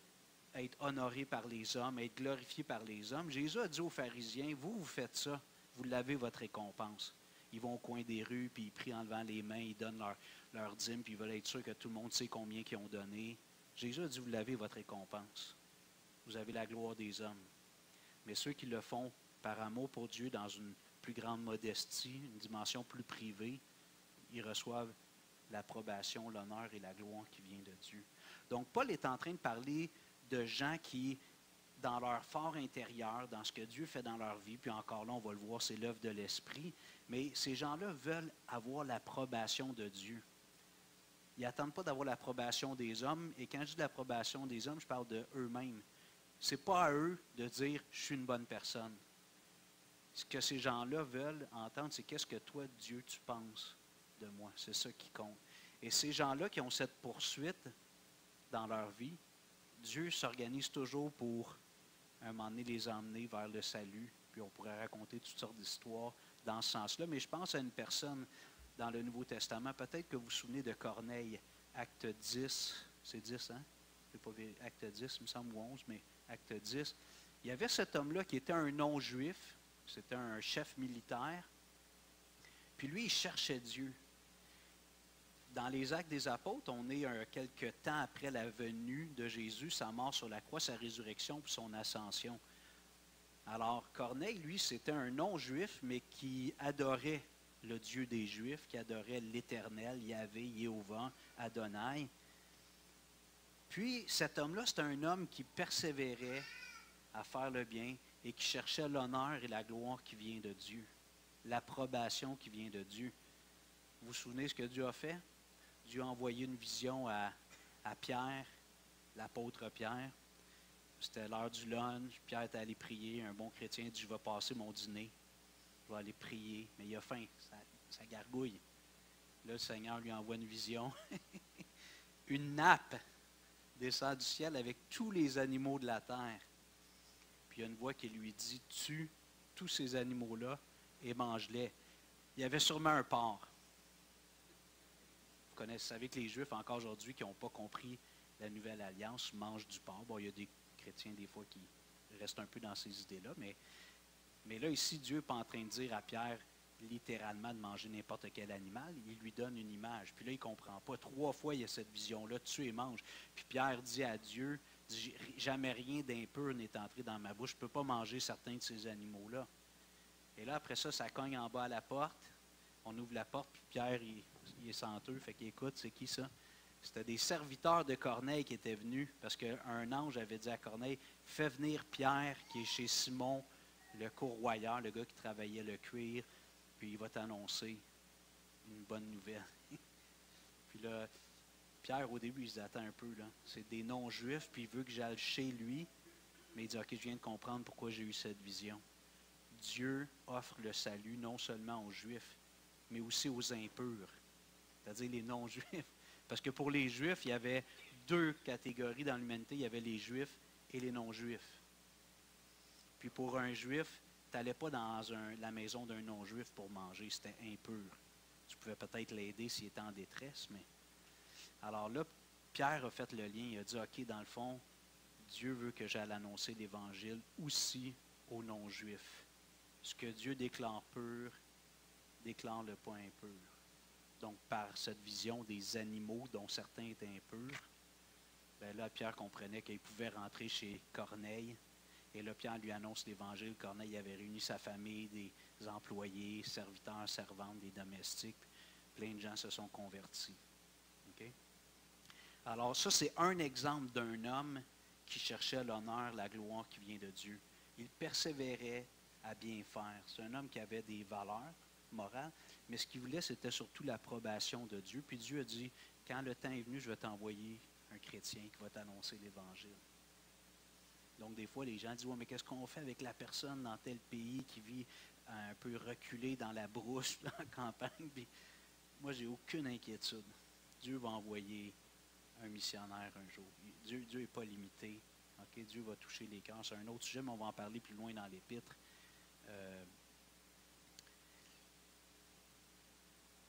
Speaker 1: être honorés par les hommes, être glorifiés par les hommes. Jésus a dit aux pharisiens, vous faites ça, vous l'avez votre récompense. Ils vont au coin des rues, puis ils prient en levant les mains, ils donnent leur dîme, puis ils veulent être sûrs que tout le monde sait combien ils ont donné. Jésus a dit, vous l'avez votre récompense. Vous avez la gloire des hommes. Mais ceux qui le font par amour pour Dieu dans une plus grande modestie, une dimension plus privée, ils reçoivent l'approbation, l'honneur et la gloire qui vient de Dieu. Donc, Paul est en train de parler de gens qui, dans leur fort intérieur, dans ce que Dieu fait dans leur vie, puis encore là, on va le voir, c'est l'œuvre de l'Esprit, mais ces gens-là veulent avoir l'approbation de Dieu. Ils n'attendent pas d'avoir l'approbation des hommes, et quand je dis l'approbation des hommes, je parle d'eux-mêmes. Ce n'est pas à eux de dire « je suis une bonne personne ». Ce que ces gens-là veulent entendre, c'est « qu'est-ce que toi, Dieu, tu penses de moi ». C'est ça qui compte. Et ces gens-là qui ont cette poursuite dans leur vie, Dieu s'organise toujours pour, à un moment donné, les emmener vers le salut. Puis on pourrait raconter toutes sortes d'histoires dans ce sens-là. Mais je pense à une personne dans le Nouveau Testament. Peut-être que vous vous souvenez de Corneille, Acte 10. C'est 10, hein? Je n'ai pas vu Acte 10, il me semble, ou 11, mais Acte 10. Il y avait cet homme-là qui était un non-juif. C'était un chef militaire. Puis lui, il cherchait Dieu. Dans les Actes des Apôtres, on est quelques temps après la venue de Jésus, sa mort sur la croix, sa résurrection puis son ascension. Alors, Corneille, lui, c'était un non-juif, mais qui adorait le Dieu des Juifs, qui adorait l'Éternel, Yahvé, Jéhovah, Adonai. Puis, cet homme-là, c'était un homme qui persévérait à faire le bien et qui cherchait l'honneur et la gloire qui vient de Dieu, l'approbation qui vient de Dieu. Vous vous souvenez ce que Dieu a fait? Dieu a envoyé une vision à Pierre, l'apôtre Pierre. C'était l'heure du lunch. Pierre était allé prier. Un bon chrétien dit, je vais passer mon dîner. Je vais aller prier. Mais il a faim. Ça gargouille. Là, le Seigneur lui envoie une vision. Une nappe descend du ciel avec tous les animaux de la terre. Puis il y a une voix qui lui dit, tue tous ces animaux-là et mange-les. Il y avait sûrement un porc. Vous savez que les Juifs, encore aujourd'hui, qui n'ont pas compris la nouvelle alliance, mangent du porc. Bon, il y a des chrétiens, des fois, qui restent un peu dans ces idées-là. Mais là, ici, Dieu n'est pas en train de dire à Pierre, littéralement, de manger n'importe quel animal. Il lui donne une image. Puis là, il ne comprend pas. 3 fois, il y a cette vision-là, tue et mange. Puis Pierre dit à Dieu, jamais rien d'impur n'est entré dans ma bouche. Je ne peux pas manger certains de ces animaux-là. Et là, après ça, ça cogne en bas à la porte. On ouvre la porte, puis Pierre, il est senteux, fait qu'il écoute, c'est qui ça? C'était des serviteurs de Corneille qui étaient venus, parce qu'un ange avait dit à Corneille, fais venir Pierre, qui est chez Simon, le courroyeur, le gars qui travaillait le cuir, puis il va t'annoncer une bonne nouvelle. Puis là, Pierre, au début, il se dit, attends un peu, là, c'est des non-juifs, puis il veut que j'aille chez lui, mais il dit, OK, je viens de comprendre pourquoi j'ai eu cette vision. Dieu offre le salut non seulement aux Juifs, mais aussi aux impurs, c'est-à-dire les non-juifs. Parce que pour les Juifs, il y avait 2 catégories dans l'humanité. Il y avait les Juifs et les non-Juifs. Puis pour un Juif, tu n'allais pas dans la maison d'un non-Juif pour manger, c'était impur. Tu pouvais peut-être l'aider s'il était en détresse, mais... Alors là, Pierre a fait le lien, il a dit, OK, dans le fond, Dieu veut que j'aille annoncer l'Évangile aussi aux non-Juifs. Ce que Dieu déclare pur, déclare-le pas impur. Donc, par cette vision des animaux dont certains étaient impurs, bien là, Pierre comprenait qu'il pouvait rentrer chez Corneille. Et là, Pierre lui annonce l'Évangile. Corneille avait réuni sa famille, des employés, serviteurs, servantes, des domestiques. Plein de gens se sont convertis. Okay? Alors, ça, c'est un exemple d'un homme qui cherchait l'honneur, la gloire qui vient de Dieu. Il persévérait à bien faire. C'est un homme qui avait des valeurs morales, mais ce qu'il voulait, c'était surtout l'approbation de Dieu. Puis Dieu a dit, quand le temps est venu, je vais t'envoyer un chrétien qui va t'annoncer l'Évangile. Donc, des fois, les gens disent, ouais, mais qu'est-ce qu'on fait avec la personne dans tel pays qui vit un peu reculé dans la brousse, en campagne? Puis, moi, j'ai aucune inquiétude. Dieu va envoyer un missionnaire un jour. Dieu n'est pas limité. Okay? Dieu va toucher les cœurs. C'est un autre sujet, mais on va en parler plus loin dans l'Épître.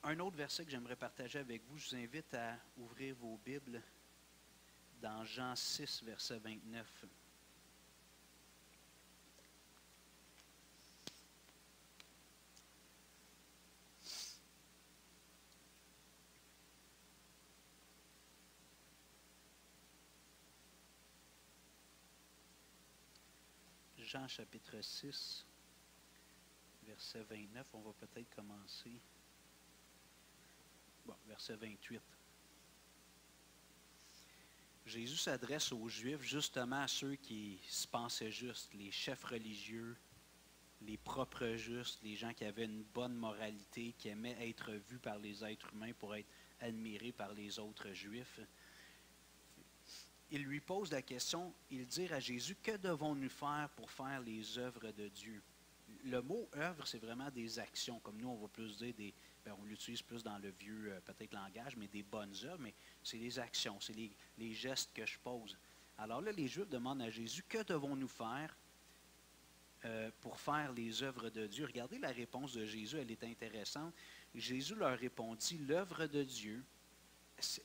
Speaker 1: Un autre verset que j'aimerais partager avec vous, je vous invite à ouvrir vos Bibles dans Jean 6, verset 29. Jean chapitre 6, verset 29, on va peut-être commencer. Bon, verset 28. Jésus s'adresse aux Juifs, justement à ceux qui se pensaient justes, les chefs religieux, les propres justes, les gens qui avaient une bonne moralité, qui aimaient être vus par les êtres humains pour être admirés par les autres Juifs. Il lui pose la question, il dit à Jésus, que devons-nous faire pour faire les œuvres de Dieu? Le mot œuvre, c'est vraiment des actions, comme nous, on va plus dire on l'utilise plus dans le vieux, peut-être langage, mais des bonnes œuvres, mais c'est les actions, c'est les gestes que je pose. Alors là, les Juifs demandent à Jésus, que devons-nous faire pour faire les œuvres de Dieu? Regardez la réponse de Jésus, elle est intéressante. Jésus leur répondit, l'œuvre de Dieu,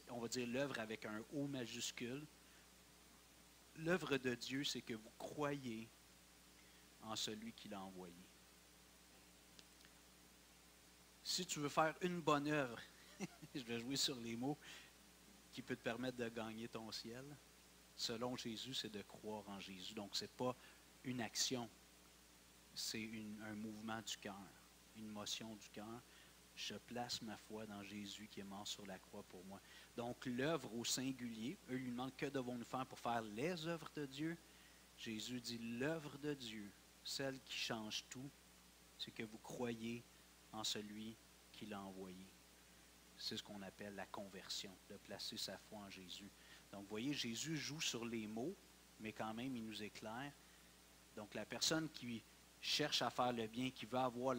Speaker 1: on va dire l'œuvre avec un O majuscule, l'œuvre de Dieu, c'est que vous croyez en celui qui l'a envoyé. Si tu veux faire une bonne œuvre, je vais jouer sur les mots, qui peut te permettre de gagner ton ciel, selon Jésus, c'est de croire en Jésus. Donc, ce n'est pas une action, c'est un mouvement du cœur, une motion du cœur. Je place ma foi dans Jésus qui est mort sur la croix pour moi. Donc, l'œuvre au singulier, eux lui demandent que devons-nous faire pour faire les œuvres de Dieu. Jésus dit l'œuvre de Dieu, celle qui change tout, c'est que vous croyez en celui qui l'a envoyé. C'est ce qu'on appelle la conversion, de placer sa foi en Jésus. Donc, vous voyez, Jésus joue sur les mots, mais quand même, il nous éclaire. Donc, la personne qui cherche à faire le bien, qui veut avoir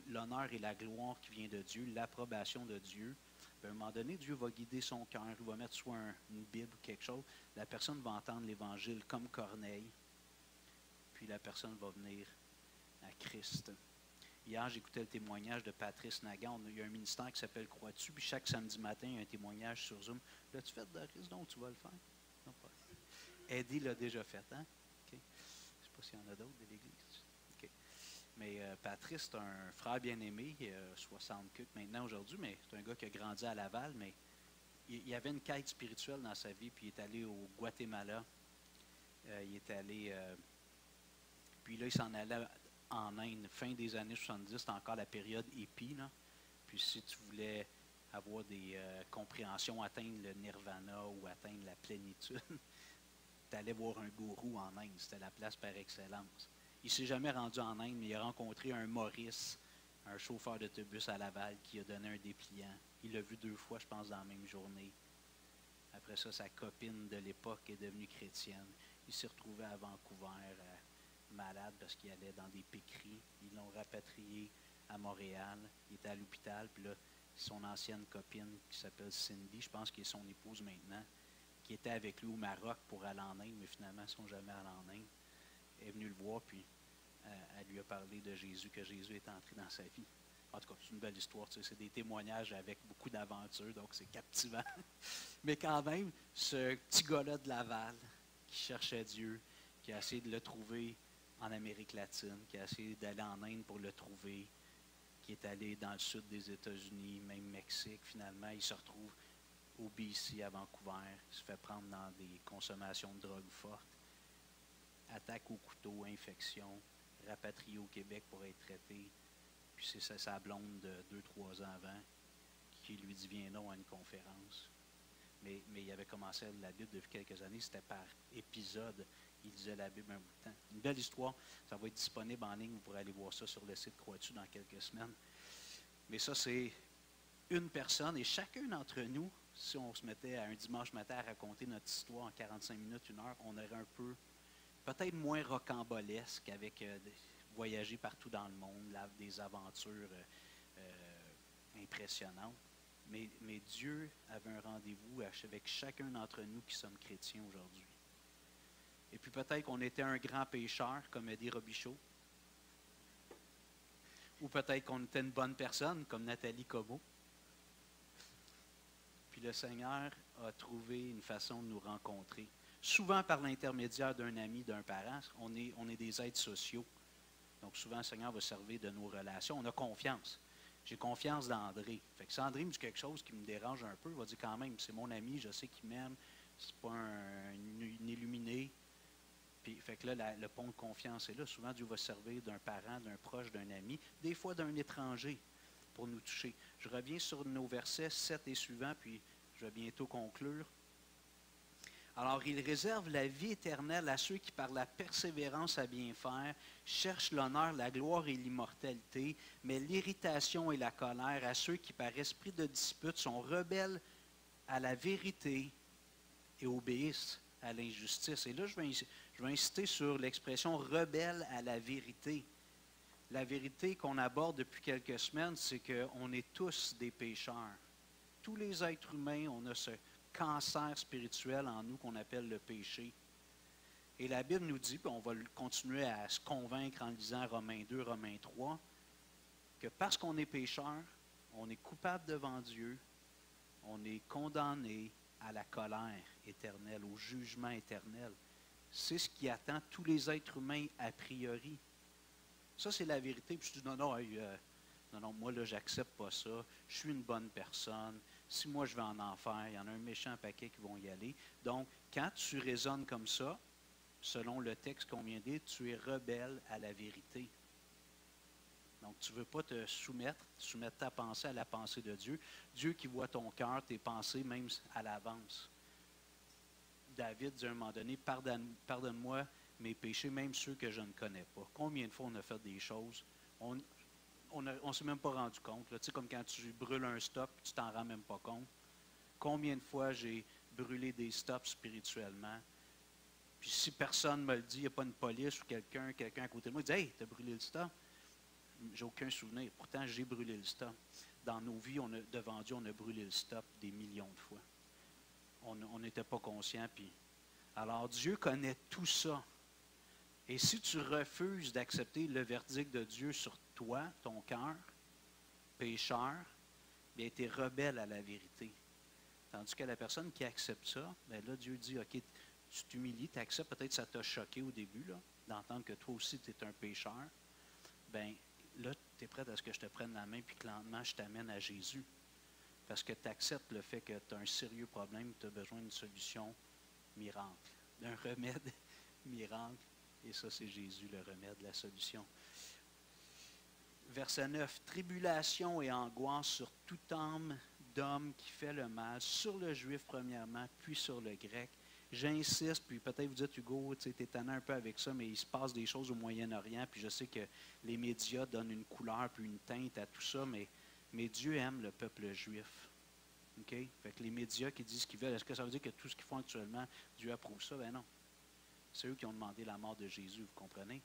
Speaker 1: l'honneur et la gloire qui vient de Dieu, l'approbation de Dieu, à un moment donné, Dieu va guider son cœur, il va mettre soit une Bible ou quelque chose. La personne va entendre l'Évangile comme Corneille, puis la personne va venir à Christ. Hier, j'écoutais le témoignage de Patrice Nagan. Il y a un ministère qui s'appelle Croix-tu, puis chaque samedi matin, il y a un témoignage sur Zoom. L'as-tu fait, Doris? Donc, tu vas le faire? Non, pas. Eddie l'a déjà fait, hein? Okay. Je ne sais pas s'il y en a d'autres de l'Église. Okay. Mais Patrice, c'est un frère bien-aimé, il a 60 cucs maintenant aujourd'hui, mais c'est un gars qui a grandi à Laval, mais il avait une quête spirituelle dans sa vie, puis il est allé au Guatemala. Il est allé... puis là, il s'en allait en Inde, fin des années 70, c'était encore la période hippie, là. Puis si tu voulais avoir des compréhensions, atteindre le nirvana ou atteindre la plénitude, tu allais voir un gourou en Inde. C'était la place par excellence. Il ne s'est jamais rendu en Inde, mais il a rencontré un Maurice, un chauffeur d'autobus à Laval, qui a donné un dépliant. Il l'a vu 2 fois, je pense, dans la même journée. Après ça, sa copine de l'époque est devenue chrétienne. Il s'est retrouvé à Vancouver, malade parce qu'il allait dans des piqueries. Ils l'ont rapatrié à Montréal. Il était à l'hôpital. Puis là, son ancienne copine qui s'appelle Cindy, je pense qu'elle est son épouse maintenant, qui était avec lui au Maroc pour aller en Inde, mais finalement, ils ne sont jamais allés en Inde. Elle est venue le voir, puis elle lui a parlé de Jésus, que Jésus est entré dans sa vie. En tout cas, c'est une belle histoire. Tu sais, c'est des témoignages avec beaucoup d'aventures, donc c'est captivant. Mais quand même, ce petit gars-là de Laval, qui cherchait Dieu, qui a essayé de le trouver en Amérique latine, qui a essayé d'aller en Inde pour le trouver, qui est allé dans le sud des États-Unis, même Mexique, finalement, il se retrouve au BC à Vancouver, il se fait prendre dans des consommations de drogue fortes, attaque au couteau, infection, rapatrié au Québec pour être traité, puis c'est sa blonde de 2-3 ans avant qui lui dit « Viens donc à une conférence ». Mais il avait commencé la Bible depuis quelques années, c'était par épisode. Il lisait la Bible un bout de temps. Une belle histoire, ça va être disponible en ligne, vous pourrez aller voir ça sur le site Croix-tu dans quelques semaines. Mais ça, c'est une personne, et chacun d'entre nous, si on se mettait un dimanche matin à raconter notre histoire en 45 minutes, 1 heure, on aurait un peu, peut-être moins rocambolesque avec voyager partout dans le monde, des aventures impressionnantes. Mais Dieu avait un rendez-vous avec chacun d'entre nous qui sommes chrétiens aujourd'hui. Et puis peut-être qu'on était un grand pécheur, comme a dit Robichaud. Ou peut-être qu'on était une bonne personne, comme Nathalie Comeau. Puis le Seigneur a trouvé une façon de nous rencontrer. Souvent par l'intermédiaire d'un ami, d'un parent, on est des êtres sociaux. Donc souvent, le Seigneur va servir de nos relations. On a confiance. J'ai confiance d'André. Fait que si André me dit quelque chose qui me dérange un peu, il va dire quand même, c'est mon ami, je sais qu'il m'aime, c'est pas un illuminé. Puis, fait que là, le pont de confiance est là. Souvent, Dieu va servir d'un parent, d'un proche, d'un ami, des fois d'un étranger pour nous toucher. Je reviens sur nos versets 7 et suivants, puis je vais bientôt conclure. Alors, il réserve la vie éternelle à ceux qui, par la persévérance à bien faire, cherchent l'honneur, la gloire et l'immortalité, mais l'irritation et la colère à ceux qui, par esprit de dispute, sont rebelles à la vérité et obéissent à l'injustice. Et là, je vais insister sur l'expression « rebelle à la vérité ». La vérité qu'on aborde depuis quelques semaines, c'est qu'on est tous des pécheurs. Tous les êtres humains, on a ce cancer spirituel en nous qu'on appelle le péché. Et la Bible nous dit, puis on va continuer à se convaincre en lisant Romains 2, Romains 3, que parce qu'on est pécheur, on est coupable devant Dieu, on est condamné à la colère éternelle, au jugement éternel. C'est ce qui attend tous les êtres humains a priori. Ça, c'est la vérité. Puis je dis, non, moi, là, j'accepte pas ça. Je suis une bonne personne. Si moi, je vais en enfer, il y en a un méchant paquet qui vont y aller. Donc, quand tu raisonnes comme ça, selon le texte qu'on vient de dire, tu es rebelle à la vérité. Donc, tu ne veux pas te soumettre ta pensée à la pensée de Dieu. Dieu qui voit ton cœur, tes pensées, même à l'avance. David dit à un moment donné, pardonne-moi mes péchés, même ceux que je ne connais pas. Combien de fois on a fait des choses, on ne s'est même pas rendu compte. Tu sais, comme quand tu brûles un stop, tu t'en rends même pas compte. Combien de fois j'ai brûlé des stops spirituellement, puis si personne ne me le dit, il n'y a pas une police ou quelqu'un à côté de moi qui dit « Hey, tu as brûlé le stop ». J'ai aucun souvenir. Pourtant, j'ai brûlé le stop. Dans nos vies, devant Dieu, on a brûlé le stop des millions de fois. On n'était pas conscient. Alors, Dieu connaît tout ça. Et si tu refuses d'accepter le verdict de Dieu sur toi, ton cœur, pécheur, bien, tu es rebelle à la vérité. Tandis que la personne qui accepte ça, bien là, Dieu dit, OK, tu t'humilies, tu acceptes, peut-être que ça t'a choqué au début, là, d'entendre que toi aussi, tu es un pécheur. Bien, là, tu es prêt à ce que je te prenne la main, puis que lentement, je t'amène à Jésus. Parce que tu acceptes le fait que tu as un sérieux problème, tu as besoin d'une solution miracle, d'un remède miracle. Et ça, c'est Jésus, le remède, la solution. Verset 9. Tribulation et angoisse sur toute âme d'homme qui fait le mal, sur le juif premièrement, puis sur le grec. J'insiste, puis peut-être vous dites, Hugo, tu es étonnant un peu avec ça, mais il se passe des choses au Moyen-Orient, puis je sais que les médias donnent une couleur puis une teinte à tout ça, mais Dieu aime le peuple juif. Okay? Fait que les médias qui disent ce qu'ils veulent, est-ce que ça veut dire que tout ce qu'ils font actuellement, Dieu approuve ça? Ben non. C'est eux qui ont demandé la mort de Jésus, vous comprenez?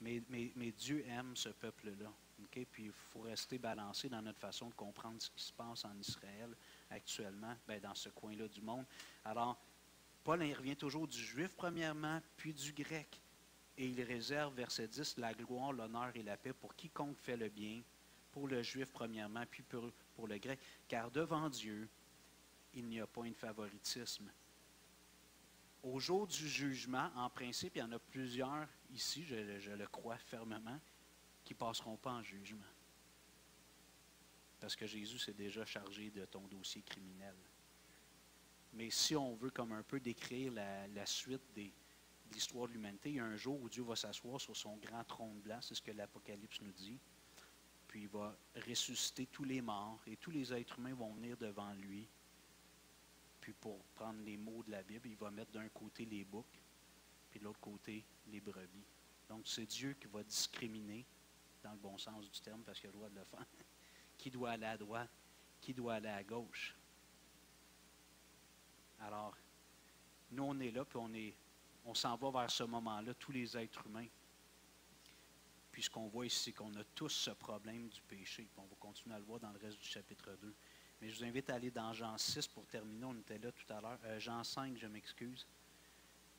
Speaker 1: Mais Dieu aime ce peuple-là. Okay? Puis il faut rester balancé dans notre façon de comprendre ce qui se passe en Israël actuellement, ben, dans ce coin-là du monde. Alors, Paul il revient toujours du juif premièrement, puis du grec. Et il réserve, verset 10, la gloire, l'honneur et la paix pour quiconque fait le bien, pour le juif premièrement, puis pour le grec. Car devant Dieu, il n'y a pas un favoritisme. Au jour du jugement, en principe, il y en a plusieurs ici, je le crois fermement, qui ne passeront pas en jugement. Parce que Jésus s'est déjà chargé de ton dossier criminel. Mais si on veut comme un peu décrire la suite de l'histoire de l'humanité, il y a un jour où Dieu va s'asseoir sur son grand trône blanc, c'est ce que l'Apocalypse nous dit, puis il va ressusciter tous les morts et tous les êtres humains vont venir devant lui. Puis pour prendre les mots de la Bible, il va mettre d'un côté les boucs, puis de l'autre côté les brebis. Donc c'est Dieu qui va discriminer, dans le bon sens du terme, parce qu'il a le droit de le faire, qui doit aller à droite, qui doit aller à gauche. Alors, nous, on est là, puis on s'en va vers ce moment-là, tous les êtres humains. Puis ce qu'on voit ici, c'est qu'on a tous ce problème du péché. Puis on va continuer à le voir dans le reste du chapitre 2. Mais je vous invite à aller dans Jean 6 pour terminer. On était là tout à l'heure. Jean 5, je m'excuse.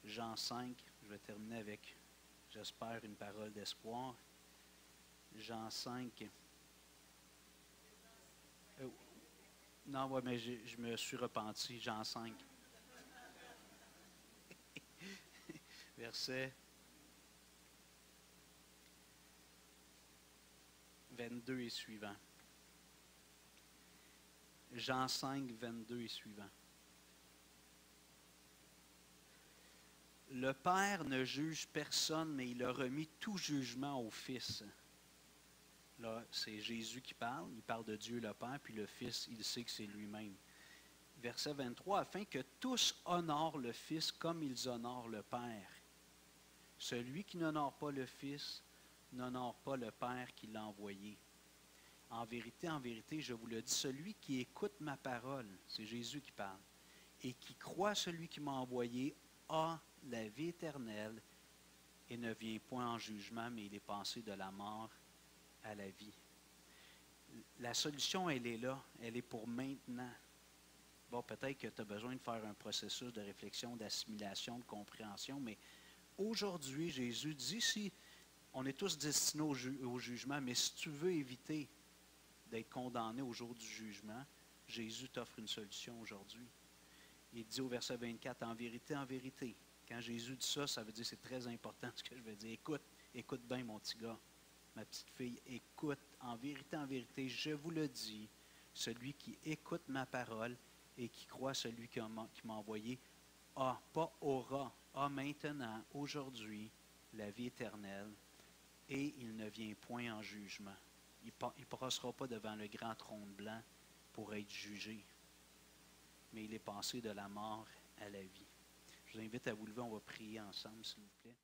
Speaker 1: Jean 5, je vais terminer avec, j'espère, une parole d'espoir. Jean 5. Non, ouais, mais je me suis repenti. Jean 5. Verset 22 et suivant. Jean 5, 22 et suivant. Le Père ne juge personne, mais il a remis tout jugement au Fils. Là, c'est Jésus qui parle. Il parle de Dieu le Père, puis le Fils, il sait que c'est lui-même. Verset 23, afin que tous honorent le Fils comme ils honorent le Père. Celui qui n'honore pas le Fils n'honore pas le Père qui l'a envoyé. En vérité, je vous le dis, celui qui écoute ma parole, c'est Jésus qui parle, et qui croit celui qui m'a envoyé, a la vie éternelle et ne vient point en jugement, mais il est passé de la mort à la vie. La solution, elle est là, elle est pour maintenant. Bon, peut-être que tu as besoin de faire un processus de réflexion, d'assimilation, de compréhension, mais aujourd'hui, Jésus dit, si on est tous destinés au jugement, mais si tu veux éviter d'être condamné au jour du jugement, Jésus t'offre une solution aujourd'hui. Il dit au verset 24, en vérité, quand Jésus dit ça, ça veut dire, c'est très important ce que je veux dire. Écoute bien mon petit gars, ma petite fille, écoute, en vérité, je vous le dis, celui qui écoute ma parole et qui croit celui qui m'a envoyé, pas aura, a maintenant, aujourd'hui, la vie éternelle, et il ne vient point en jugement. Il ne passera pas devant le grand trône blanc pour être jugé, mais il est passé de la mort à la vie. Je vous invite à vous lever, on va prier ensemble, s'il vous plaît.